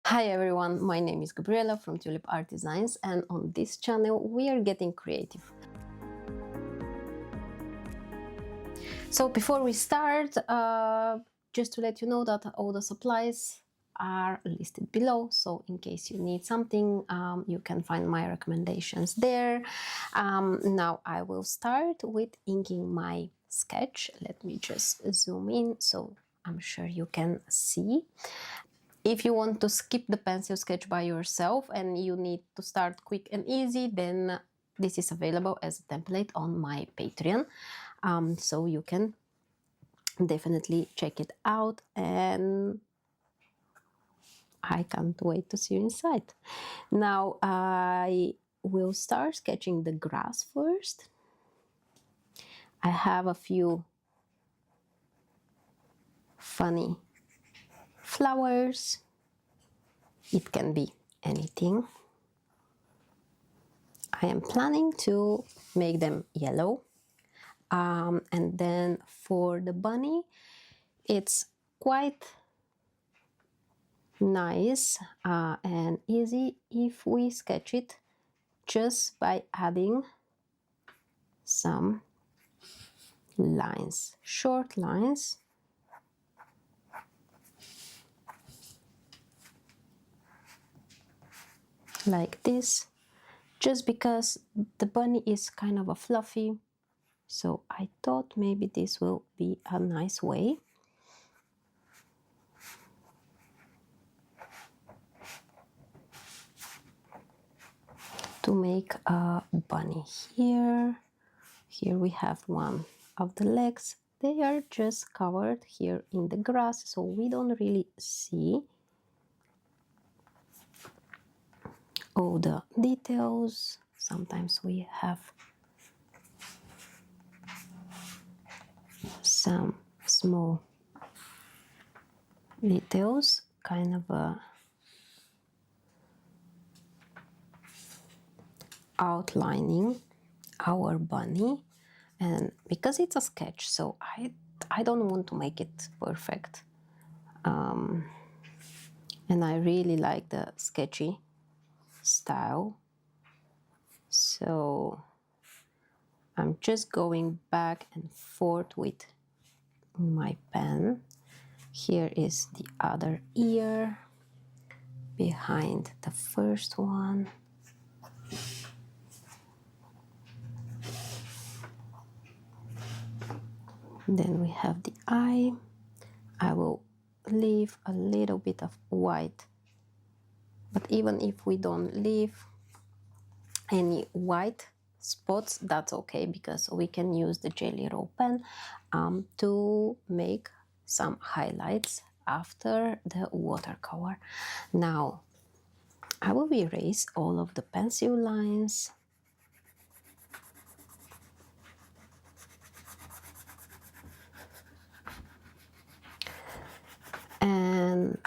Hi everyone, my name is Gabriela from Tulip Art Designs, and on this channel we are getting creative. So before we start, just to let you know that all the supplies are listed below, so in case you need something, you can find my recommendations there. Now I will start with inking my sketch. Let me just zoom in so I'm sure you can see. If you want to skip the pencil sketch by yourself and you need to start quick and easy, then this is available as a template on my Patreon. So you can definitely check it out, and I can't wait to see you inside. Now I will start sketching the grass first. I have a few funny flowers. It can be anything. I am planning to make them yellow. And then for the bunny, it's quite nice and easy if we sketch it just by adding some lines, short lines. Like this, just because the bunny is kind of a fluffy, so I thought maybe this will be a nice way to make a bunny. Here we have one of the legs. They are just covered here in the grass, so we don't really see all the details. Sometimes we have some small details, kind of outlining our bunny. And because it's a sketch, so I don't want to make it perfect. And I really like the sketchy style, so I'm just going back and forth with my pen. Here is the other ear behind the first one. Then we have the eye. I will leave a little bit of white, but even if we don't leave any white spots, that's okay, because we can use the Jelly Roll pen to make some highlights after the watercolor. Now I will erase all of the pencil lines. And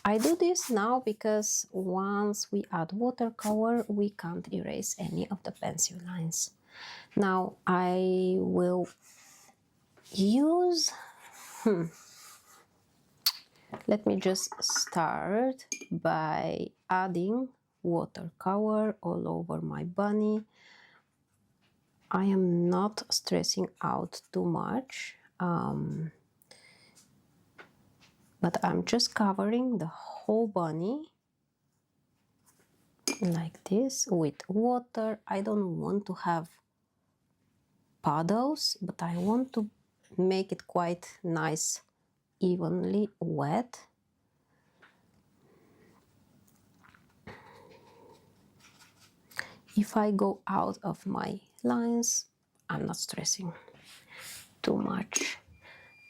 I do this now because once we add watercolor, we can't erase any of the pencil lines. Now I will use, let me just start by adding watercolor all over my bunny. I am not stressing out too much, but I'm just covering the whole bunny like this with water. I don't want to have puddles, but I want to make it quite nice, evenly wet. If I go out of my lines, I'm not stressing too much.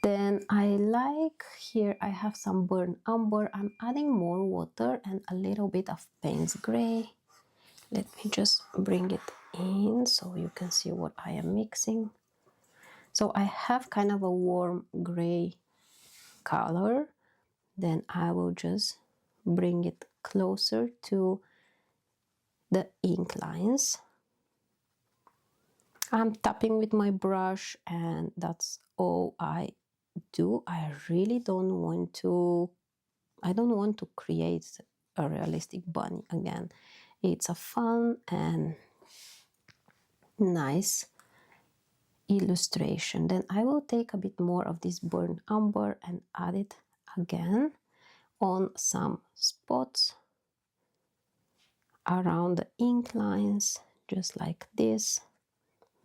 Then I like, here I have some burnt umber. I'm adding more water and a little bit of Payne's gray. Let me just bring it in so you can see what I am mixing. So I have kind of a warm gray color. Then I will just bring it closer to the ink lines. I'm tapping with my brush, and that's all I do. I really don't want to I don't want to create a realistic bunny again. It's a fun and nice illustration. Then I will take a bit more of this burnt umber and add it again on some spots around the ink lines, just like this.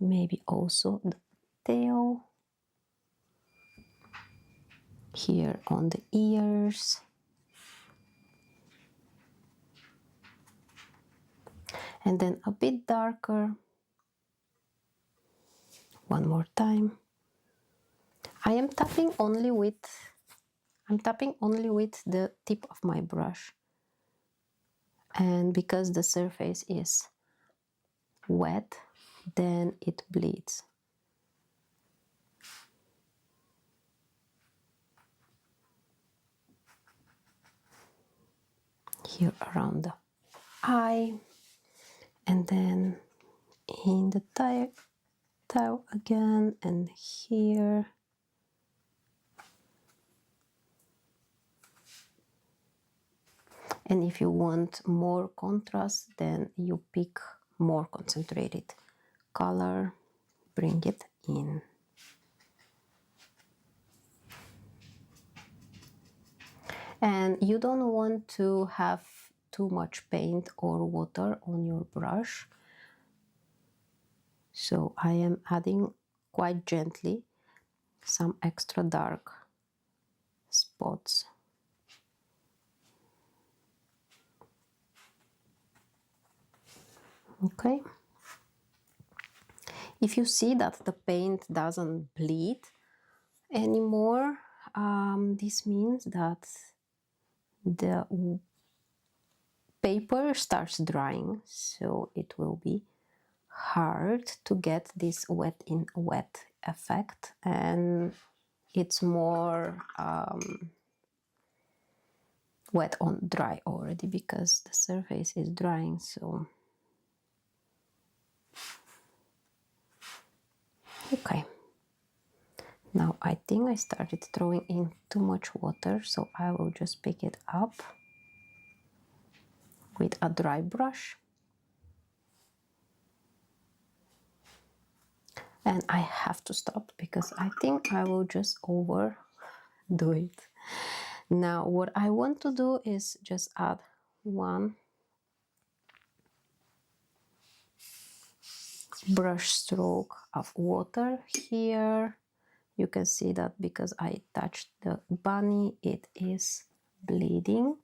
Maybe also the tail, here on the ears, and then a bit darker. One more time. I'm tapping only with the tip of my brush, and because the surface is wet, then it bleeds. Here around the eye, and then in the tail again, and here. And if you want more contrast, then you pick more concentrated color, bring it in. And you don't want to have too much paint or water on your brush. So I am adding quite gently some extra dark spots. Okay. If you see that the paint doesn't bleed anymore, this means that the paper starts drying, so it will be hard to get this wet in wet effect, and it's more wet on dry already because the surface is drying. So okay, now I think I started throwing in too much water, so I will just pick it up with a dry brush. And I have to stop because I think I will just overdo it. Now what I want to do is just add one brush stroke of water here. You can see that because I touched the bunny, it is bleeding.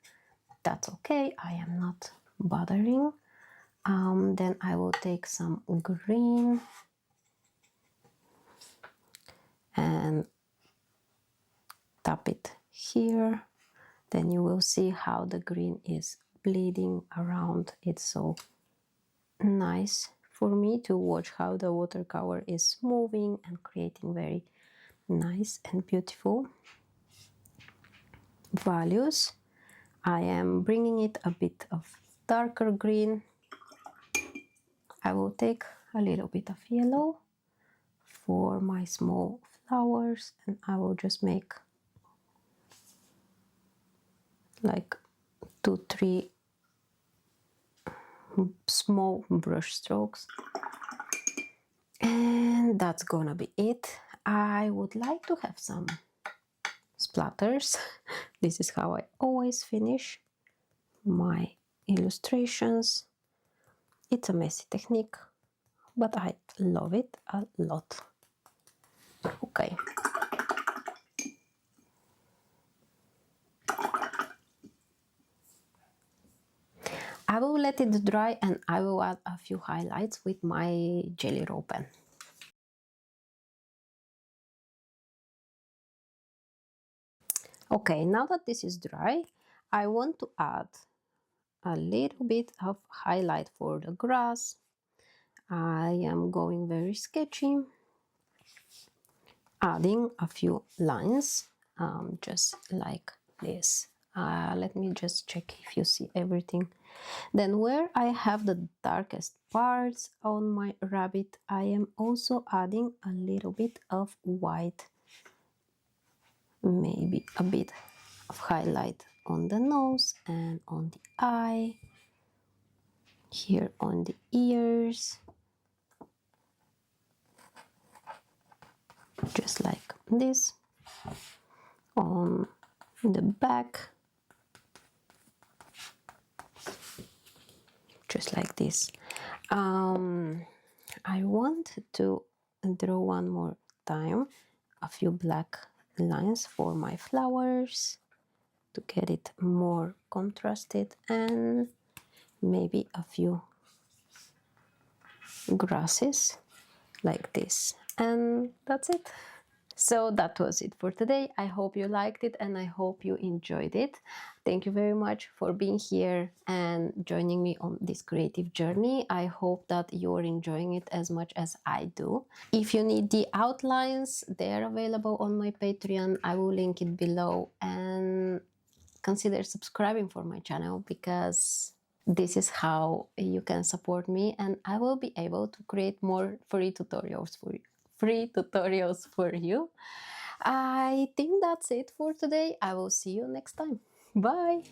That's okay, I am not bothering. Then I will take some green and tap it here. Then you will see how the green is bleeding around. It's so nice for me to watch how the watercolor is moving and creating very nice and beautiful values. I am bringing it a bit of darker green. I will take a little bit of yellow for my small flowers, and I will just make like 2-3 small brush strokes, and that's gonna be it. I would like to have some splatters. This is how I always finish my illustrations. It's a messy technique, but I love it a lot. Okay. I will let it dry and I will add a few highlights with my Jelly Roll pen. Okay, now that this is dry, I want to add a little bit of highlight for the grass. I am going very sketchy, adding a few lines, just like this. Let me just check if you see everything. Then where I have the darkest parts on my rabbit, I am also adding a little bit of white, maybe a bit of highlight on the nose and on the eye, here on the ears, just like this, on the back, just like this. I want to draw one more time a few black lines for my flowers to get it more contrasted, and maybe a few grasses like this, and that's it. So that was it for today. I hope you liked it and I hope you enjoyed it. Thank you very much for being here and joining me on this creative journey. I hope that you're enjoying it as much as I do. If you need the outlines, they're available on my Patreon. I will link it below, and consider subscribing for my channel, because this is how you can support me and I will be able to create more free tutorials for you. I think that's it for today. I will see you next time. Bye.